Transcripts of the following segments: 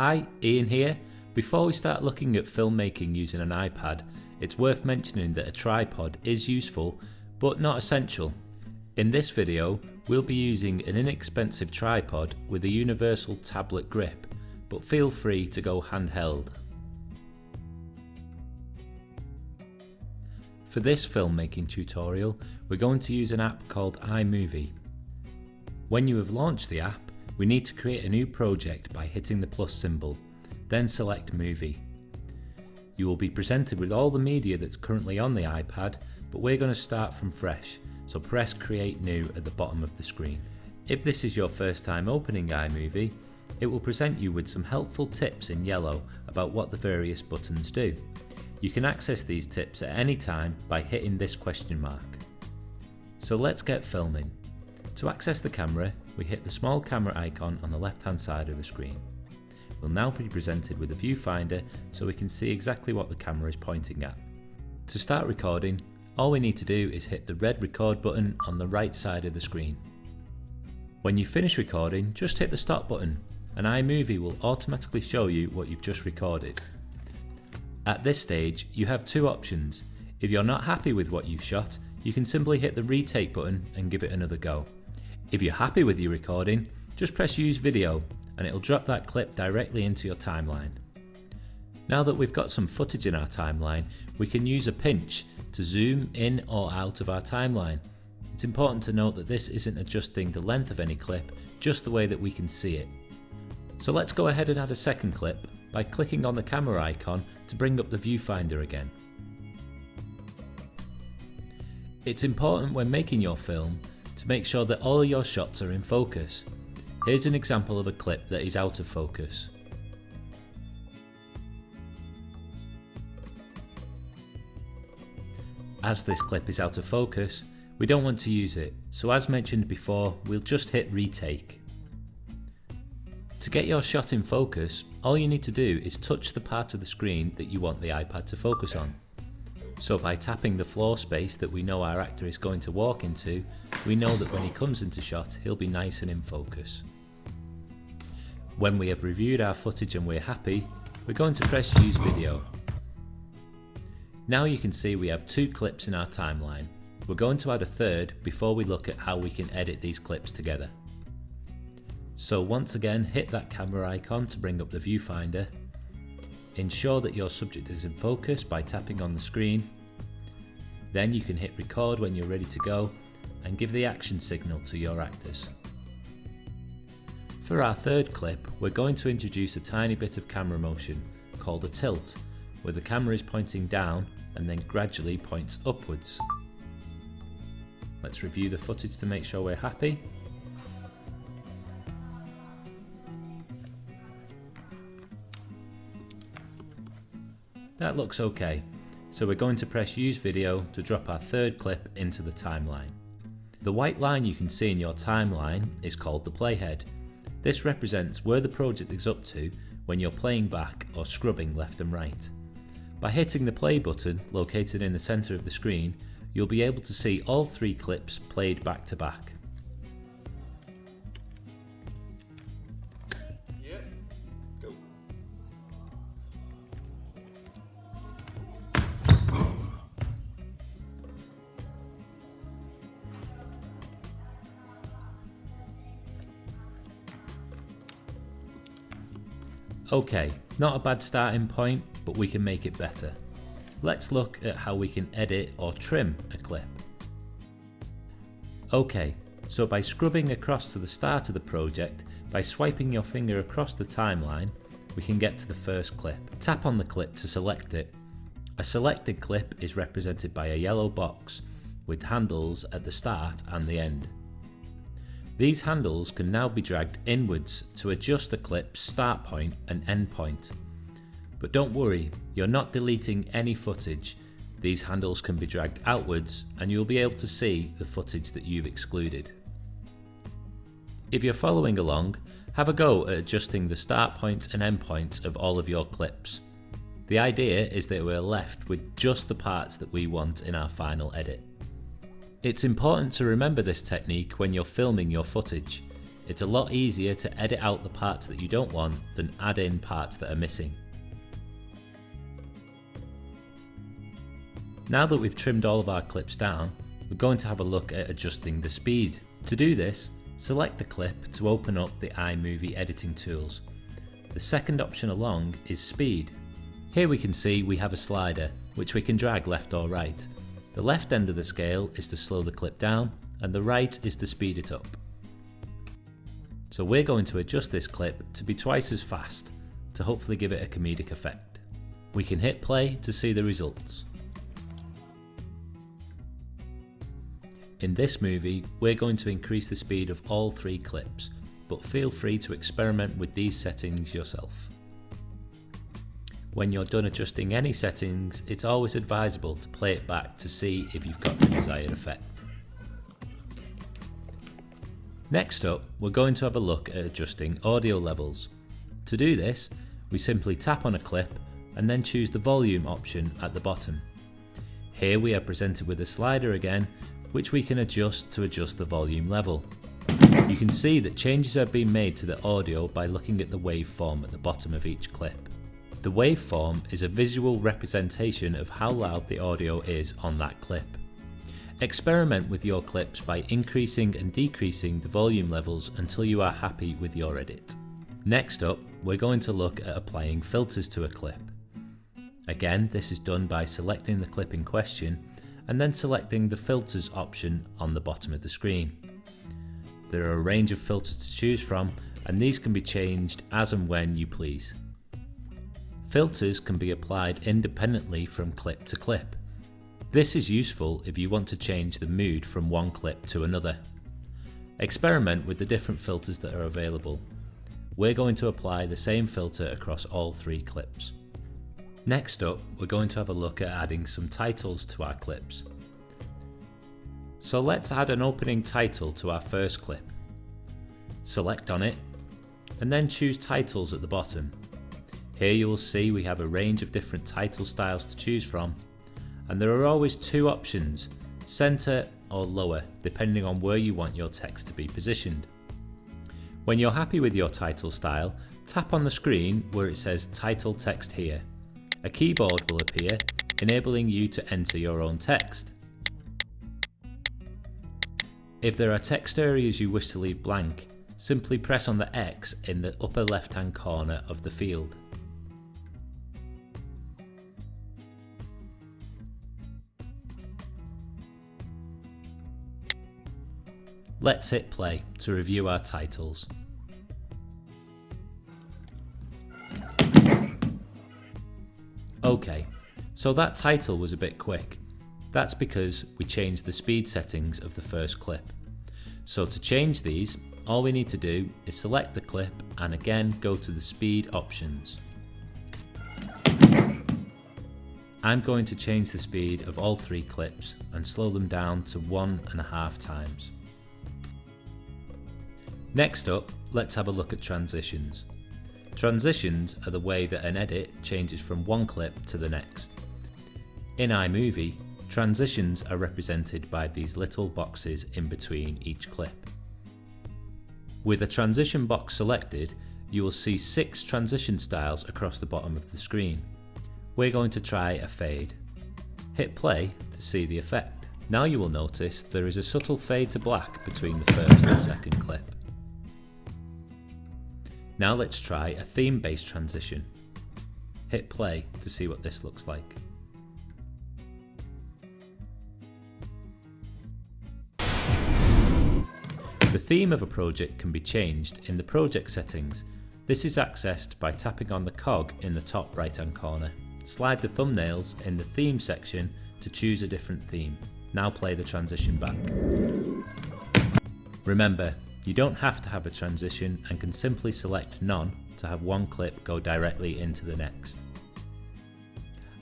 Hi, Ian here. Before we start looking at filmmaking using an iPad, it's worth mentioning that a tripod is useful, but not essential. In this video, we'll be using an inexpensive tripod with a universal tablet grip, but feel free to go handheld. For this filmmaking tutorial, we're going to use an app called iMovie. When you have launched the app, we need to create a new project by hitting the plus symbol, then select Movie. You will be presented with all the media that's currently on the iPad, but we're going to start from fresh, so press Create New at the bottom of the screen. If this is your first time opening iMovie, it will present you with some helpful tips in yellow about what the various buttons do. You can access these tips at any time by hitting this question mark. So let's get filming. To access the camera, we hit the small camera icon on the left-hand side of the screen. We'll now be presented with a viewfinder so we can see exactly what the camera is pointing at. To start recording, all we need to do is hit the red record button on the right side of the screen. When you finish recording, just hit the stop button and iMovie will automatically show you what you've just recorded. At this stage, you have two options. If you're not happy with what you've shot, you can simply hit the retake button and give it another go. If you're happy with your recording, just press Use Video and it'll drop that clip directly into your timeline. Now that we've got some footage in our timeline, we can use a pinch to zoom in or out of our timeline. It's important to note that this isn't adjusting the length of any clip, just the way that we can see it. So let's go ahead and add a second clip by clicking on the camera icon to bring up the viewfinder again. It's important when making your film to make sure that all of your shots are in focus. Here's an example of a clip that is out of focus. As this clip is out of focus, we don't want to use it, so as mentioned before, we'll just hit retake. To get your shot in focus, all you need to do is touch the part of the screen that you want the iPad to focus on. So by tapping the floor space that we know our actor is going to walk into, we know that when he comes into shot, he'll be nice and in focus. When we have reviewed our footage and we're happy, we're going to press Use Video. Now you can see we have two clips in our timeline. We're going to add a third before we look at how we can edit these clips together. So once again, hit that camera icon to bring up the viewfinder. Ensure that your subject is in focus by tapping on the screen. Then you can hit record when you're ready to go and give the action signal to your actors. For our third clip, we're going to introduce a tiny bit of camera motion called a tilt, where the camera is pointing down and then gradually points upwards. Let's review the footage to make sure we're happy. That looks okay, so we're going to press Use Video to drop our third clip into the timeline. The white line you can see in your timeline is called the playhead. This represents where the project is up to when you're playing back or scrubbing left and right. By hitting the play button located in the centre of the screen, you'll be able to see all three clips played back to back. Okay, not a bad starting point, but we can make it better. Let's look at how we can edit or trim a clip. Okay, so by scrubbing across to the start of the project, by swiping your finger across the timeline, we can get to the first clip. Tap on the clip to select it. A selected clip is represented by a yellow box with handles at the start and the end. These handles can now be dragged inwards to adjust the clip's start point and end point. But don't worry, you're not deleting any footage. These handles can be dragged outwards and you'll be able to see the footage that you've excluded. If you're following along, have a go at adjusting the start points and end points of all of your clips. The idea is that we're left with just the parts that we want in our final edit. It's important to remember this technique when you're filming your footage. It's a lot easier to edit out the parts that you don't want than add in parts that are missing. Now that we've trimmed all of our clips down, we're going to have a look at adjusting the speed. To do this, select the clip to open up the iMovie editing tools. The second option along is speed. Here we can see we have a slider, which we can drag left or right. The left end of the scale is to slow the clip down, and the right is to speed it up. So we're going to adjust this clip to be twice as fast, to hopefully give it a comedic effect. We can hit play to see the results. In this movie, we're going to increase the speed of all 3 clips, but feel free to experiment with these settings yourself. When you're done adjusting any settings, it's always advisable to play it back to see if you've got the desired effect. Next up, we're going to have a look at adjusting audio levels. To do this, we simply tap on a clip and then choose the volume option at the bottom. Here we are presented with a slider again, which we can adjust to adjust the volume level. You can see that changes are being made to the audio by looking at the waveform at the bottom of each clip. The waveform is a visual representation of how loud the audio is on that clip. Experiment with your clips by increasing and decreasing the volume levels until you are happy with your edit. Next up, we're going to look at applying filters to a clip. Again, this is done by selecting the clip in question and then selecting the filters option on the bottom of the screen. There are a range of filters to choose from, and these can be changed as and when you please. Filters can be applied independently from clip to clip. This is useful if you want to change the mood from one clip to another. Experiment with the different filters that are available. We're going to apply the same filter across all 3 clips. Next up, we're going to have a look at adding some titles to our clips. So let's add an opening title to our first clip. Select on it, and then choose titles at the bottom. Here you will see we have a range of different title styles to choose from, and there are always 2 options, center or lower, depending on where you want your text to be positioned. When you're happy with your title style, tap on the screen where it says Title Text Here. A keyboard will appear, enabling you to enter your own text. If there are text areas you wish to leave blank, simply press on the X in the upper left-hand corner of the field. Let's hit play to review our titles. Okay, so that title was a bit quick. That's because we changed the speed settings of the first clip. So to change these, all we need to do is select the clip and again go to the speed options. I'm going to change the speed of all 3 clips and slow them down to 1.5 times. Next up, let's have a look at transitions. Transitions are the way that an edit changes from one clip to the next. In iMovie, transitions are represented by these little boxes in between each clip. With a transition box selected, you will see 6 transition styles across the bottom of the screen. We're going to try a fade. Hit play to see the effect. Now you will notice there is a subtle fade to black between the first and second clip. Now let's try a theme-based transition. Hit play to see what this looks like. The theme of a project can be changed in the project settings. This is accessed by tapping on the cog in the top right-hand corner. Slide the thumbnails in the theme section to choose a different theme. Now play the transition back. Remember, you don't have to have a transition and can simply select none to have one clip go directly into the next.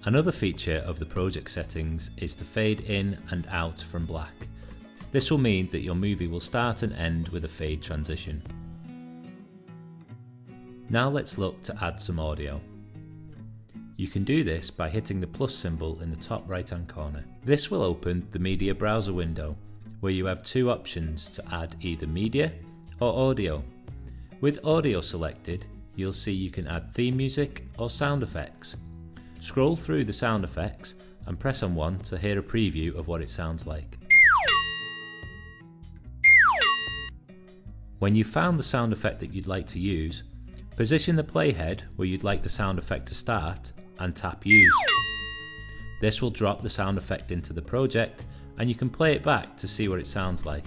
Another feature of the project settings is to fade in and out from black. This will mean that your movie will start and end with a fade transition. Now let's look to add some audio. You can do this by hitting the plus symbol in the top right hand corner. This will open the media browser window, where you have 2 options to add either media or audio. With audio selected, you'll see you can add theme music or sound effects. Scroll through the sound effects and press on one to hear a preview of what it sounds like. When you've found the sound effect that you'd like to use, position the playhead where you'd like the sound effect to start and tap Use. This will drop the sound effect into the project and you can play it back to see what it sounds like.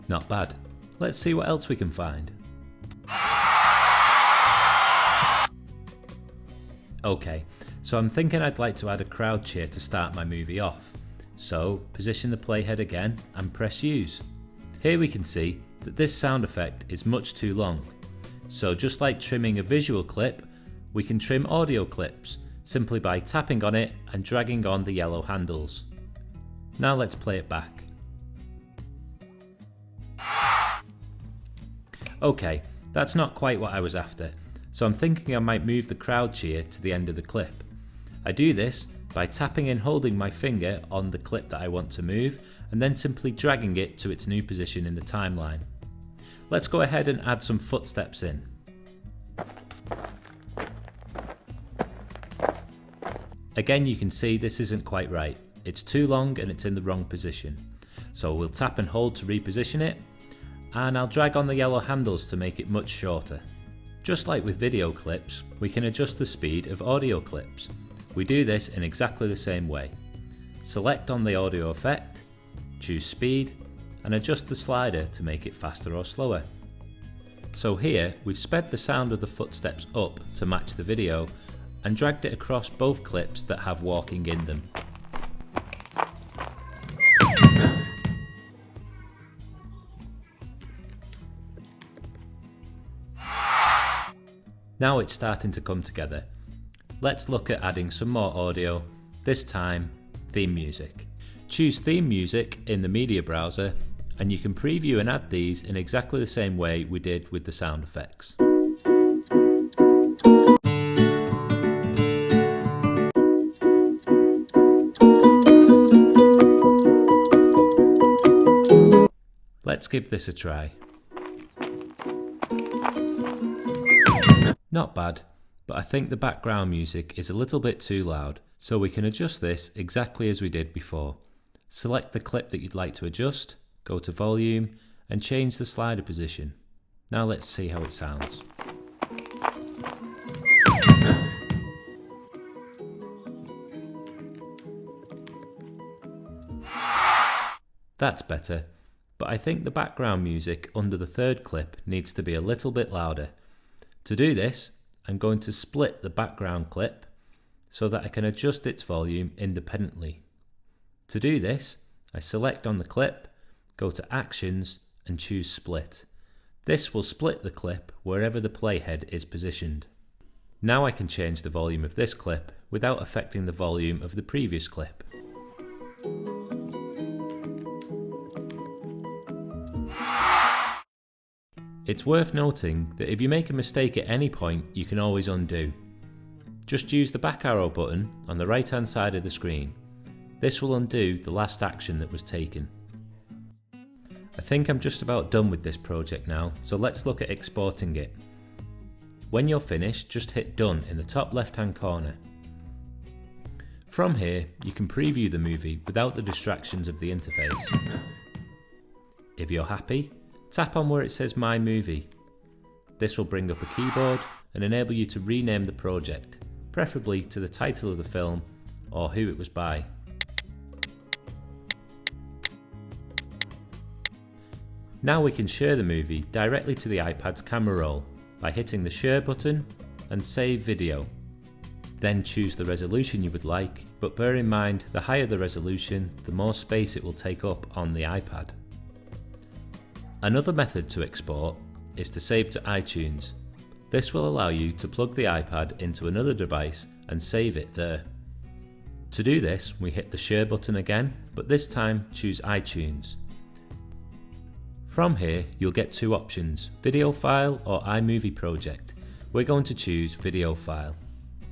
Not bad. Let's see what else we can find. Okay, so I'm thinking I'd like to add a crowd cheer to start my movie off. So position the playhead again and press Use. Here we can see that this sound effect is much too long. So just like trimming a visual clip, we can trim audio clips simply by tapping on it and dragging on the yellow handles. Now let's play it back. Okay, that's not quite what I was after, so I'm thinking I might move the crowd cheer to the end of the clip. I do this by tapping and holding my finger on the clip that I want to move and then simply dragging it to its new position in the timeline. Let's go ahead and add some footsteps in. Again, you can see this isn't quite right. It's too long and it's in the wrong position. So we'll tap and hold to reposition it, and I'll drag on the yellow handles to make it much shorter. Just like with video clips, we can adjust the speed of audio clips. We do this in exactly the same way. Select on the audio effect, choose speed, and adjust the slider to make it faster or slower. So here, we've sped the sound of the footsteps up to match the video and dragged it across both clips that have walking in them. Now it's starting to come together. Let's look at adding some more audio, this time theme music. Choose theme music in the media browser and you can preview and add these in exactly the same way we did with the sound effects. Let's give this a try. Not bad, but I think the background music is a little bit too loud, so we can adjust this exactly as we did before. Select the clip that you'd like to adjust, go to volume, and change the slider position. Now let's see how it sounds. That's better, but I think the background music under the third clip needs to be a little bit louder. To do this, I'm going to split the background clip so that I can adjust its volume independently. To do this, I select on the clip, go to Actions and choose Split. This will split the clip wherever the playhead is positioned. Now I can change the volume of this clip without affecting the volume of the previous clip. It's worth noting that if you make a mistake at any point, you can always undo. Just use the back arrow button on the right hand side of the screen. This will undo the last action that was taken. I think I'm just about done with this project now, so let's look at exporting it. When you're finished, just hit Done in the top left hand corner. From here, you can preview the movie without the distractions of the interface. If you're happy, tap on where it says My Movie. This will bring up a keyboard and enable you to rename the project, preferably to the title of the film or who it was by. Now we can share the movie directly to the iPad's camera roll by hitting the Share button and Save Video. Then choose the resolution you would like, but bear in mind the higher the resolution, the more space it will take up on the iPad. Another method to export is to save to iTunes. This will allow you to plug the iPad into another device and save it there. To do this, we hit the Share button again, but this time choose iTunes. From here, you'll get two options, Video File or iMovie Project. We're going to choose Video File.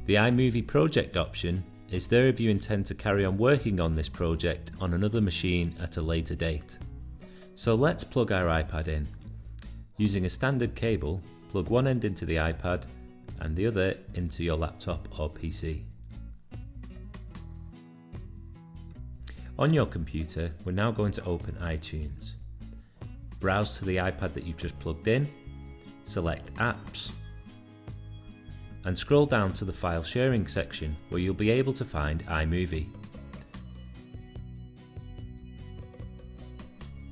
The iMovie Project option is there if you intend to carry on working on this project on another machine at a later date. So let's plug our iPad in. Using a standard cable, plug one end into the iPad and the other into your laptop or PC. On your computer, we're now going to open iTunes. Browse to the iPad that you've just plugged in, select Apps, and scroll down to the File Sharing section where you'll be able to find iMovie.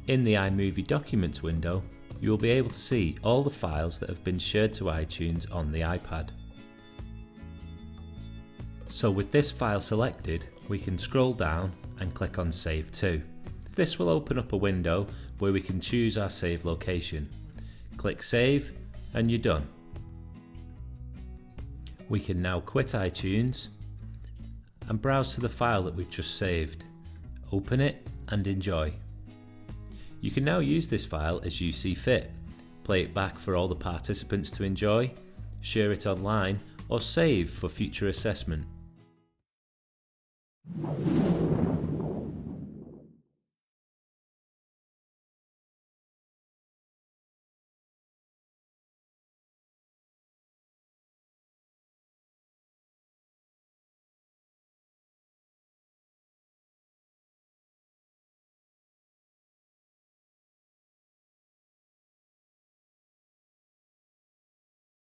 In the iMovie Documents window, you will be able to see all the files that have been shared to iTunes on the iPad. So with this file selected, we can scroll down and click on Save To. This will open up a window where we can choose our save location. Click Save and you're done. We can now quit iTunes and browse to the file that we've just saved. Open it and enjoy. You can now use this file as you see fit. Play it back for all the participants to enjoy, share it online, or save for future assessment.